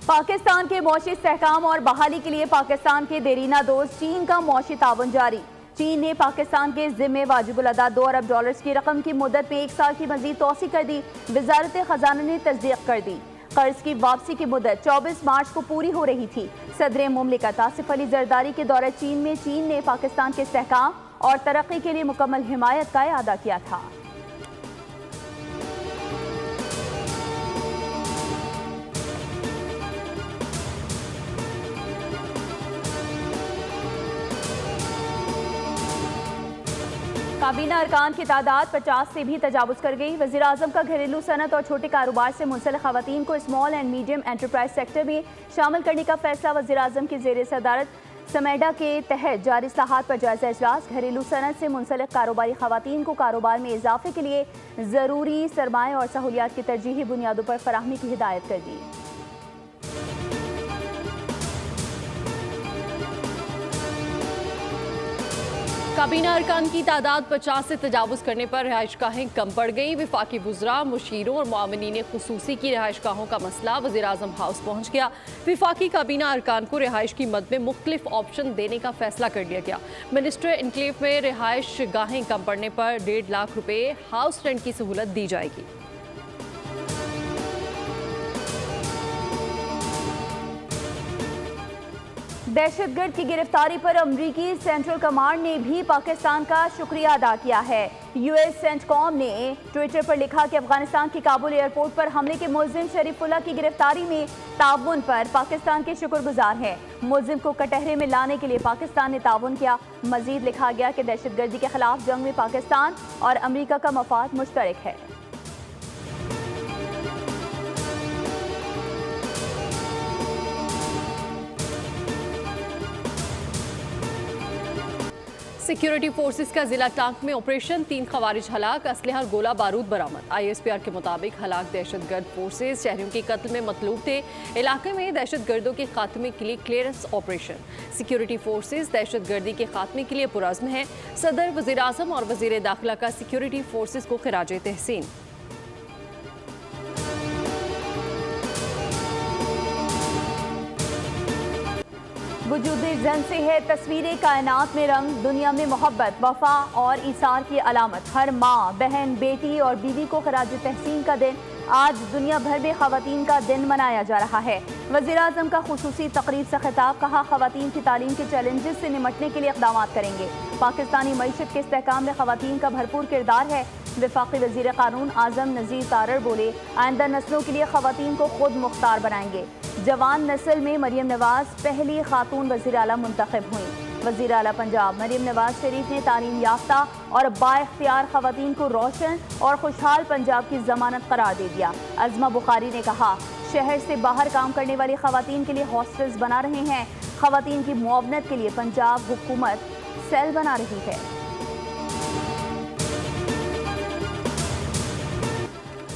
पाकिस्तान के मौशी इस्तेहकाम और बहाली के लिए पाकिस्तान के देरीना दोस्त चीन का मौशी ताउन जारी। चीन ने पाकिस्तान के जिम्मे वाजिबुल अदा $2 अरब की रकम की मुद्दत में 1 साल की मजीद तोसी कर दी। वजारत खजाना ने तस्दीक कर दी। कर्ज की वापसी की मुद्दत 24 मार्च को पूरी हो रही थी। सदर मुमलिकत आसिफ अली जरदारी के दौरे चीन में चीन ने पाकिस्तान के इस्तेहकाम और तरक्की के लिए मुकम्मल हिमायत का इआदा किया था। काबीना अरकान की तादाद 50 से भी तजावुज़ कर गई। वज़ीर आज़म का घरेलू सनत और छोटे कारोबार से मुंसलिक ख़वातीन को small and medium enterprise sector में शामिल करने का फैसला। वज़ीर आज़म की ज़ेर सदारत समेडा के तहत जारी इस्लाहात पर जायज़ा इजलास। घरेलू सनत से मुंसलिक कारोबारी ख़वातीन को कारोबार में इजाफे के लिए ज़रूरी सरमाए और सहूलियात की तरजीही बुनियादों पर फराहमी की हिदायत कर दी। काबीना अरकान की तादाद 50 से तजावुज़ करने पर रिहाइशगाहें कम पड़ गई। विफाकी वज़रा, मुशीरों और मुआवनीन खुसूसी की रिहाइशगाहों का मसला वज़ीर आज़म हाउस पहुँच गया। विफाकी काबीना अरकान को रिहाइश की मद में मुख्तलिफ ऑप्शन देने का फैसला कर लिया गया। मिनिस्टर इनक्लेव में रिहाइशगाहें कम पड़ने पर 1.5 लाख रुपये हाउस रेंट की सहूलत दी जाएगी। दहशतगर्द की गिरफ्तारी पर अमरीकी सेंट्रल कमांड ने भी पाकिस्तान का शुक्रिया अदा किया है। यूएस सेंटकॉम ने ट्विटर पर लिखा कि अफगानिस्तान की काबुल एयरपोर्ट पर हमले के मुल्जिम शरीफुल्लाह की गिरफ्तारी में ताउन पर पाकिस्तान के शुक्रगुजार हैं। मुल्जिम को कटहरे में लाने के लिए पाकिस्तान ने ताउन किया। मजीद लिखा गया कि दहशतगर्दी के खिलाफ जंग में पाकिस्तान और अमरीका का मफाद मुश्तरक है। सिक्योरिटी फोर्सेस का जिला टांक में ऑपरेशन, 3 खवारिज हलाक, असलहा और गोला बारूद बरामद। ISPR के मुताबिक हलाक दहशतगर्द फोर्सेस शहरियों के कत्ल में मतलूब थे। इलाके में दहशतगर्दों के खात्मे के लिए क्लियरेंस ऑपरेशन। सिक्योरिटी फोर्सेस दहशतगर्दी के खात्मे के लिए पुरअज़्म है। सदर, वज़ीर आज़म और वज़ीर दाखिला का सिक्योरिटी फोर्सेस को खिराज तहसीन। वजूदे जन से है तस्वीरें कायनात में रंग, दुनिया में मोहब्बत, वफा और ईसार की अलामत। हर माँ, बहन, बेटी और बीवी को खिराज तहसीन का दिन आज दुनिया भर में ख़वातीन का दिन मनाया जा रहा है। वज़ीर आज़म का खुसूसी तकरीब से खिताब, कहा ख़वातीन की तालीम के चैलेंजेस से निमटने के लिए इक़दाम करेंगे। पाकिस्तानी मईशत के इस्तेहकाम में ख़वातीन का भरपूर किरदार है। वफाकी वज़ीर क़ानून आज़म नज़ीर तारड़ बोले, आइंदा नस्लों के लिए ख़वातीन को खुद मुख्तार बनाएंगे। जवान नस्ल में मरियम नवाज पहली खातून वज़ीर आला मुंतखब हुई। वज़ीर आला पंजाब मरियम नवाज शरीफ ने तालीम याफ्ता और बाइख्तियार ख़वातीन को रोशन और खुशहाल पंजाब की ज़मानत करार दे दिया। अज़मा बुखारी ने कहा, शहर से बाहर काम करने वाली ख़वातीन के लिए हॉस्टल्स बना रहे हैं। ख़वातीन की मुआवनत के लिए पंजाब हुकूमत सेल बना रही है।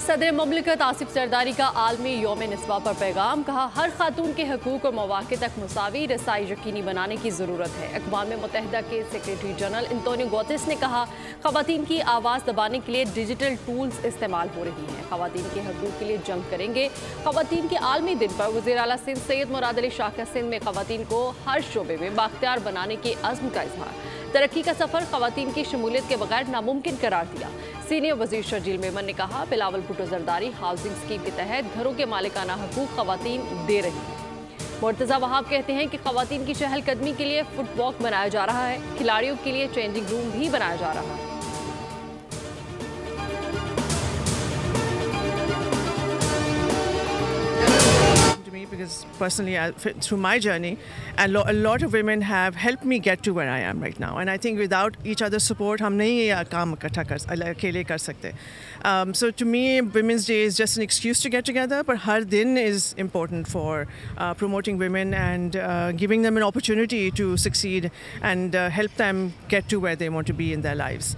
सदर मुमलिकत आसिफ जरदारी का आलमी यौम निस्वा पर पैगाम, कहा हर खातून के हकूक़ और मौक़े तक मुसावी रसाई यकीनी बनाने की ज़रूरत है। अक़वाम मुत्तहिदा के सेक्रेटरी जनरल एंटोनियो गुतेरेस ने कहा, ख़वातीन की आवाज़ दबाने के लिए डिजिटल टूल्स इस्तेमाल हो रही हैं। ख़वातीन के हकूक़ के लिए जंग करेंगे। ख़वातीन के आलमी दिन पर वज़ीर आला सिंध सैयद मुराद अली शाह का सिंध में ख़वातीन को हर शोबे में बाख्तियार बनाने के अज़्म का इज़हार। तरक्की का सफ़र ख़वातीन की शमूलियत के बगैर नामुमकिन करार दिया। सीनियर वज़ीर शर्जील मेमन ने कहा, बिलावल भुट्टो जरदारी हाउसिंग स्कीम के तहत घरों के मालिकाना हकूक़ ख़वातीन दे रही है। मुर्तज़ा वहाब कहते हैं कि ख़वातीन की चहलकदमी के लिए फुटवॉक बनाया जा रहा है। खिलाड़ियों के लिए चेंजिंग रूम भी बनाया जा रहा है। Because personally, through my journey, a lot of women have helped me get to where I am right now. And I think without each other's support, हम नहीं ये काम इकट्ठा अकेले कर सकते. So to me, Women's Day is just an excuse to get together, but हर दिन is important for promoting women and giving them an opportunity to succeed and help them get to where they want to be in their lives.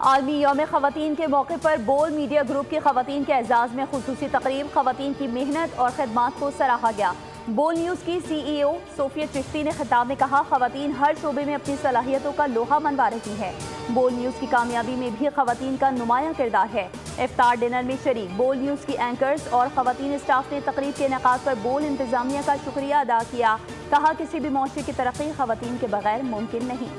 आलमी यौम ख़वातीन के मौके पर बोल media group की ख़वातीन के एजाज़ में खुसूसी तकरीब, ख़वातीन की मेहनत और खिदमात को सराहा गया। बोल न्यूज़ की CEO सोफिया चिश्ती ने खिताब में कहा, खवातीन हर शोबे में अपनी सलाहियतों का लोहा मनवा रही हैं। बोल न्यूज़ की कामयाबी में भी खवातीन का नुमाया किरदार है। इफ्तार डिनर में शरीक बोल न्यूज़ की एंकर्स और खवातीन स्टाफ ने तकरीब के इनेकाद पर बोल इंतजामिया का शुक्रिया अदा किया। कहा, किसी भी मुआशरे की तरक्की खवातीन के बगैर मुमकिन नहीं।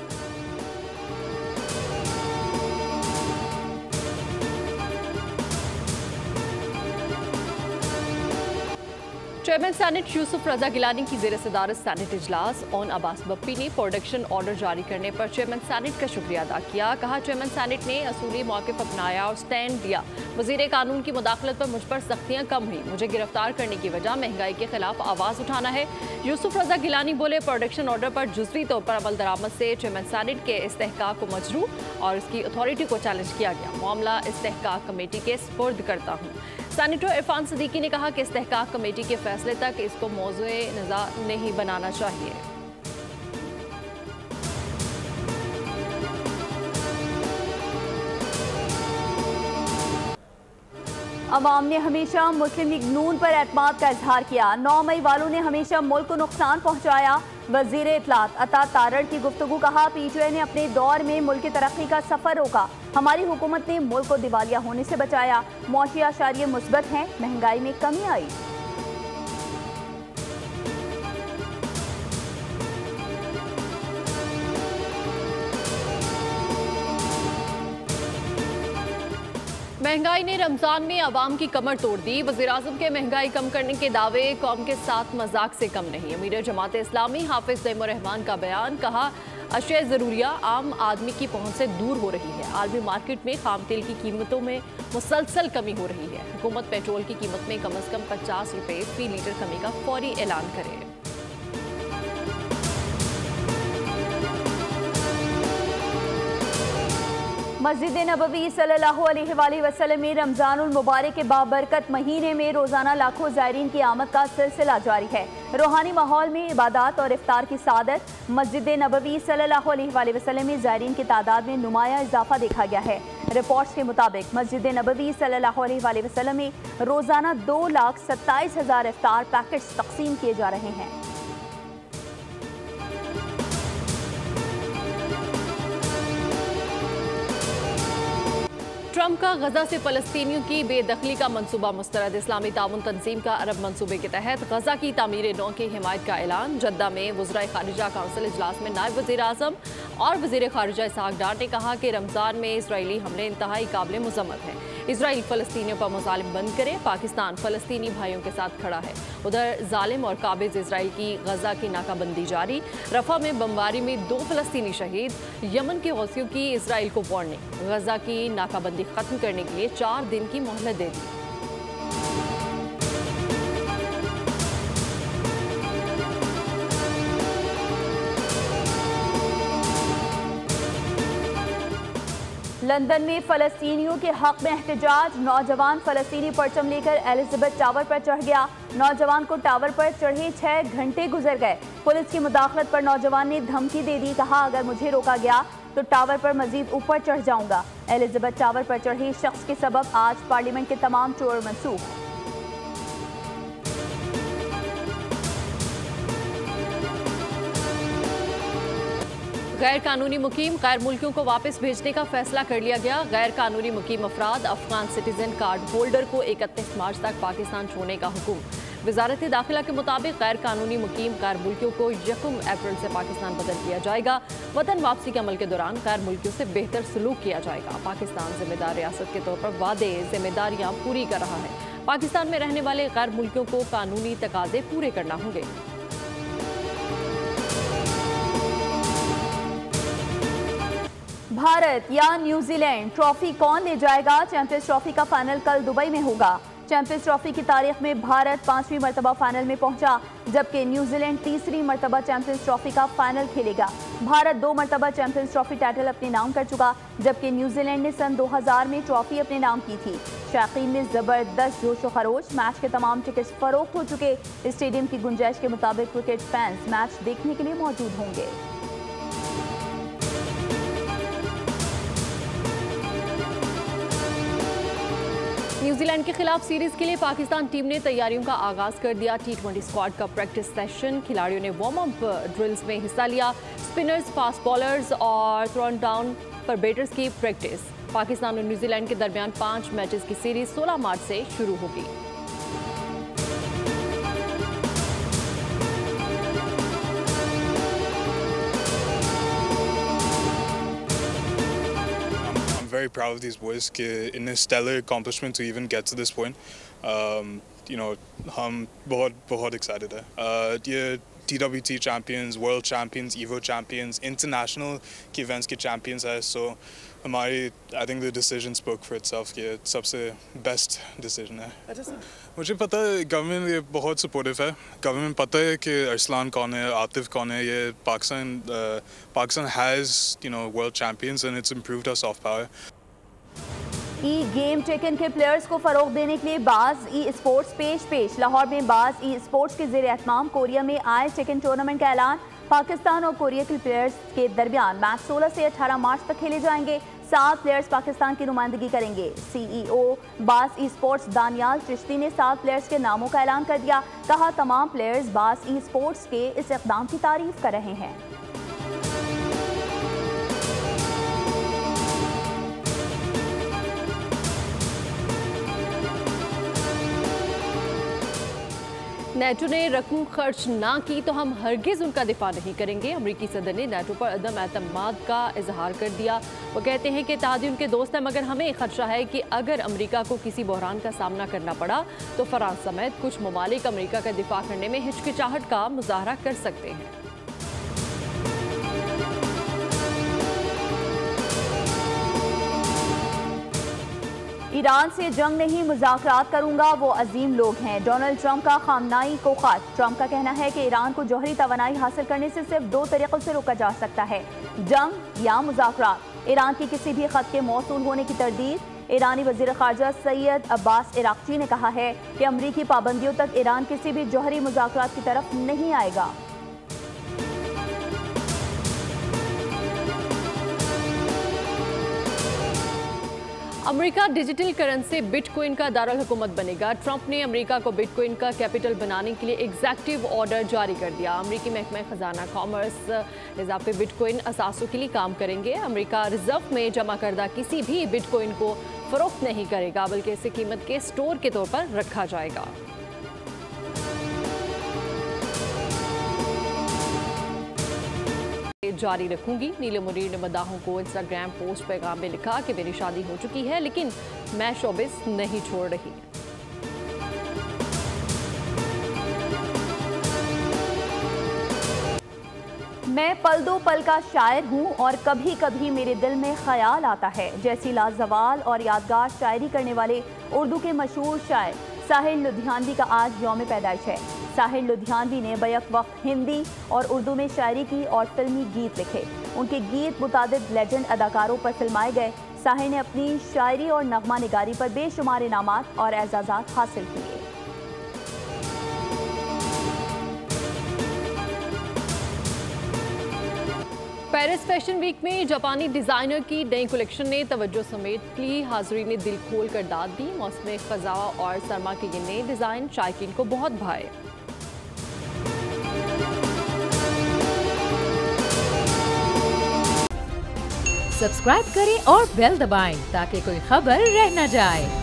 चेयरमैन सेनेट यूसुफ रजा गिलानी की ज़ेर सदारत सेनेट इजलास ऑन अब्बास बप्पी ने प्रोडक्शन ऑर्डर जारी करने पर चेयरमैन सेनेट का शुक्रिया अदा किया। कहा, चेयरमैन सेनेट ने असूली मौक़िफ़ अपनाया और स्टैंड दिया। वज़ीर कानून की मुदाखलत पर मुझ पर सख्तियाँ कम हुई। मुझे गिरफ्तार करने की वजह महंगाई के खिलाफ आवाज़ उठाना है। यूसुफ रजा गिलानी बोले, प्रोडक्शन ऑर्डर पर जुज़वी तौर पर अमल दरामद से चेयरमैन सेनेट के इस्तेहकाक को मजरू और इसकी अथॉरिटी को चैलेंज किया गया। मामला इस्तेहकाक कमेटी के स्पुर्द करता हूँ। सेनेटर इरफान सदीकी ने कहा कि इस्तेहकाक कमेटी के फैसले तक इसको मौज़ूए निज़ा नहीं बनाना चाहिए। अवाम ने हमेशा मुस्लिम लीग नून पर एतमाद का इजहार किया। 9 मई वालों ने हमेशा मुल्क को नुकसान पहुंचाया। वजीर इत्तलात अता तारड़ की गुफ्तगू। कहा, PTI ने अपने दौर में मुल्क की तरक्की का सफर रोका। हमारी हुकूमत ने मुल्क को दिवालिया होने से बचाया। मौशी आशारिये मुस्बत हैं, महंगाई में कमी आई। महंगाई ने रमजान में आवाम की कमर तोड़ दी। वज़ीर-ए-आज़म के महंगाई कम करने के दावे कौम के साथ मजाक से कम नहीं। अमीर जमात इस्लामी हाफिज तैमूर रहमान का बयान। कहा, अशिया ज़रूरिया आम आदमी की पहुंच से दूर हो रही है। आलमी मार्केट में खाम तेल की कीमतों में मुसलसल कमी हो रही है। हुकूमत पेट्रोल की कीमत में कम अज़ कम 50 रुपये फी लीटर कमी का फौरी ऐलान करे। मस्जिद नबवी सल्लल्लाहु अलैहि वसल्लम में रमज़ानुल मुबारक के बाबरकत महीने में रोज़ाना लाखों ज़ायरीन की आमद का सिलसिला जारी है। रूहानी माहौल में इबादत और इफ्तार की सादत। मस्जिद नबवी सल्लल्लाहु अलैहि वसल्लम में ज़ायरीन की तादाद में नुमाया इजाफा देखा गया है। रिपोर्ट्स के मुताबिक मस्जिद नबवी सल्लल्लाहु अलैहि वसल्लम में रोज़ाना 2,27,000 इफ्तार पैकेट्स तकसीम किए जा रहे हैं। ट्रंप का गजा से फ़लस्तीनियों की बेदखली का मंसूबा मुस्तरद। इस्लामी ताउन तंजीम का अरब मंसूबे के तहत गजा की तामीर नौ की हिमायत का ऐलान। जद्दा में वज़राए खारिजा काउंसिल इजलास में नायब वज़ीर आज़म और वज़ीर खारिजा इसहाक डार ने कहा कि रमज़ान में इसराइली हमले इंतहाई काबिल मज़म्मत हैं। इसराइल फ़लस्तीनियों पर मुज़ालिम बंद करे। पाकिस्तान फ़लस्तीनी भाइयों के साथ खड़ा है। उधर जालिम और काबिज इसराइल की गजा की नाकाबंदी जारी। रफ़ा में बमबारी में 2 फ़लस्तीनी शहीद। यमन के हौसियों की इसराइल को वार्निंग। गजा की नाकाबंदी खत्म करने के लिए 4 दिन की मोहलत दे दी। लंदन में फ़लस्तीनियों के हक में एहतजाज। नौजवान फ़लस्तीनी परचम लेकर एलिज़ाबेथ टावर पर चढ़ गया। नौजवान को टावर पर चढ़े 6 घंटे गुजर गए। पुलिस की मुदाखलत पर नौजवान ने धमकी दे दी। कहा, अगर मुझे रोका गया तो टावर पर मजीद ऊपर चढ़ जाऊंगा। एलिज़ाबेथ टावर पर चढ़े शख्स के सबब आज पार्लियामेंट के तमाम टूर मनसूख। गैर कानूनी मुकीम गैर मुल्कियों को वापस भेजने का फैसला कर लिया गया। गैर कानूनी मुकीम अफराद अफगान सिटीजन कार्ड होल्डर को 31 मार्च तक पाकिस्तान छोड़ने का हुक्म। वजारत दाखिला के मुताबिक गैर कानूनी मुकीम गैर मुल्कियों को 1 अप्रैल से पाकिस्तान बदल किया जाएगा। वतन वापसी के अमल के दौरान गैर मुल्कियों से बेहतर सलूक किया जाएगा। पाकिस्तान जिम्मेदार रियासत के तौर पर वादे जिम्मेदारियां पूरी कर रहा है। पाकिस्तान में रहने वाले गैर मुल्कियों को कानूनी तकाजे पूरे करना होंगे। भारत या न्यूजीलैंड ट्रॉफी कौन ले जाएगा? चैंपियंस ट्रॉफी का फाइनल कल दुबई में होगा। चैंपियंस ट्रॉफी की तारीख में भारत 5वीं मरतबा फाइनल में पहुंचा, जबकि न्यूजीलैंड 3री मरतबा चैंपियंस ट्रॉफी का फाइनल खेलेगा। भारत 2 मरतबा चैंपियंस ट्रॉफी टाइटल अपने नाम कर चुका, जबकि न्यूजीलैंड ने सन 2000 में ट्रॉफी अपने नाम की थी। शायकीन में जबरदस्त जोश व खरोश। मैच के तमाम टिकट्स फरोख्त हो चुके। स्टेडियम की गुंजाइश के मुताबिक क्रिकेट फैंस मैच देखने के लिए मौजूद होंगे। न्यूजीलैंड के खिलाफ सीरीज के लिए पाकिस्तान टीम ने तैयारियों का आगाज कर दिया। T20 स्क्वाड का प्रैक्टिस सेशन, खिलाड़ियों ने वार्म अप ड्रिल्स में हिस्सा लिया। स्पिनर्स, फास्ट बॉलर्स और थ्रोन डाउन पर बैटर्स की प्रैक्टिस। पाकिस्तान और न्यूजीलैंड के दरमियान 5 मैचेस की सीरीज 16 मार्च से शुरू होगी। Very proud of these boys in a stellar accomplishment to even get to this point. हम बहुत excited है। ये TWT champions, world champions, Evo champions, international के events के champions है। So I think the decision spoke for itself कि सबसे best decision है। मुझे पता है गवर्नमेंट ये बहुत सपोर्टिव है। गवर्नमेंट पता है कि अरसलान कौन है, आतिफ कौन है। ये Pakistan has world champions and it's improved our soft power. E game taken के प्लेयर्स को फरोग देने के लिए बाज ई स्पोर्ट्स पेश लाहौर में बाज ई स्पोर्ट्स के ज़ेर एहतमाम कोरिया में आए टेकन टूर्नामेंट का ऐलान। पाकिस्तान और कोरिया के प्लेयर्स के दरमियान मैच 16 से 18 मार्च तक खेले जाएंगे। 7 प्लेयर्स पाकिस्तान की नुमाइंदगी करेंगे। CEO बास ई स्पोर्ट्स दानियाल चिश्ती ने 7 प्लेयर्स के नामों का ऐलान कर दिया। कहा तमाम प्लेयर्स बास ई स्पोर्ट्स के इस इक़दाम की तारीफ कर रहे हैं। नेटो ने रकम खर्च ना की तो हम हरगिज़ उनका दिफा नहीं करेंगे। अमरीकी सदर ने नेटो पर अदम एतमाद का इजहार कर दिया। वो कहते हैं कि इत्तेहादी उनके दोस्त हैं, मगर हमें खदशा है कि अगर अमरीका को किसी बहरान का सामना करना पड़ा तो फ्रांस समेत कुछ ममालिक अमरीका का दिफा करने में हिचकिचाहट का मुजाहरा कर सकते हैं। ईरान से जंग नहीं, मुज़ाकरात करूंगा, वो अजीम लोग हैं। डोनाल्ड ट्रंप का खामनाई को खत। ट्रंप का कहना है कि ईरान को जौहरी तवानाई हासिल करने से सिर्फ 2 तरीक़ों से रोका जा सकता है, जंग या मुज़ाकरात। ईरान की किसी भी खत के मौसूल होने की तरदीद। ईरानी वज़ीर ख़ारजा सैयद अब्बास इराक़ची ने कहा है कि अमरीकी पाबंदियों तक ईरान किसी भी जौहरी मुज़ाकरात की तरफ नहीं आएगा। अमेरिका डिजिटल करेंसी बिटकॉइन का दारुल हुकूमत बनेगा। ट्रंप ने अमेरिका को बिटकॉइन का कैपिटल बनाने के लिए एग्जीक्यूटिव ऑर्डर जारी कर दिया। अमेरिकी महकमा खजाना कॉमर्स इजाफे बिटकॉइन असासों के लिए काम करेंगे। अमेरिका रिजर्व में जमा करदा किसी भी बिटकॉइन को फरोख्त नहीं करेगा, बल्कि इसे कीमत के स्टोर के तौर पर रखा जाएगा। जारी रखूंगी। नीलम मुनीर ने मदाहों को इंस्टाग्राम पोस्ट पैगाम में लिखा कि मेरी शादी हो चुकी है लेकिन मैं शोबिस नहीं छोड़ रही। मैं पल दो पल का शायर हूँ और कभी कभी मेरे दिल में ख्याल आता है, जैसी लाजवाल और यादगार शायरी करने वाले उर्दू के मशहूर शायर साहिल लुधियानवी का आज यौम पैदाइश है। साहिल लुधियानवी ने बैक वक्त हिंदी और उर्दू में शायरी की और फिल्मी गीत लिखे। उनके गीत मुतादिद लेजेंड अदाकारों पर फिल्माए गए। साहिल ने अपनी शायरी और नगमा निगारी पर बेशुमार इनामात और एजाज़ात हासिल किए। पेरिस फैशन वीक में जापानी डिज़ाइनर की नई कलेक्शन ने तवज्जो समेट ली। हाज़रीन ने दिल खोल कर दाद दी। मौसम ख़ज़ा और सरमा के ये नए डिज़ाइन शायकीन को बहुत भाए। सब्सक्राइब करें और बेल दबाएं ताकि कोई खबर रह न जाए।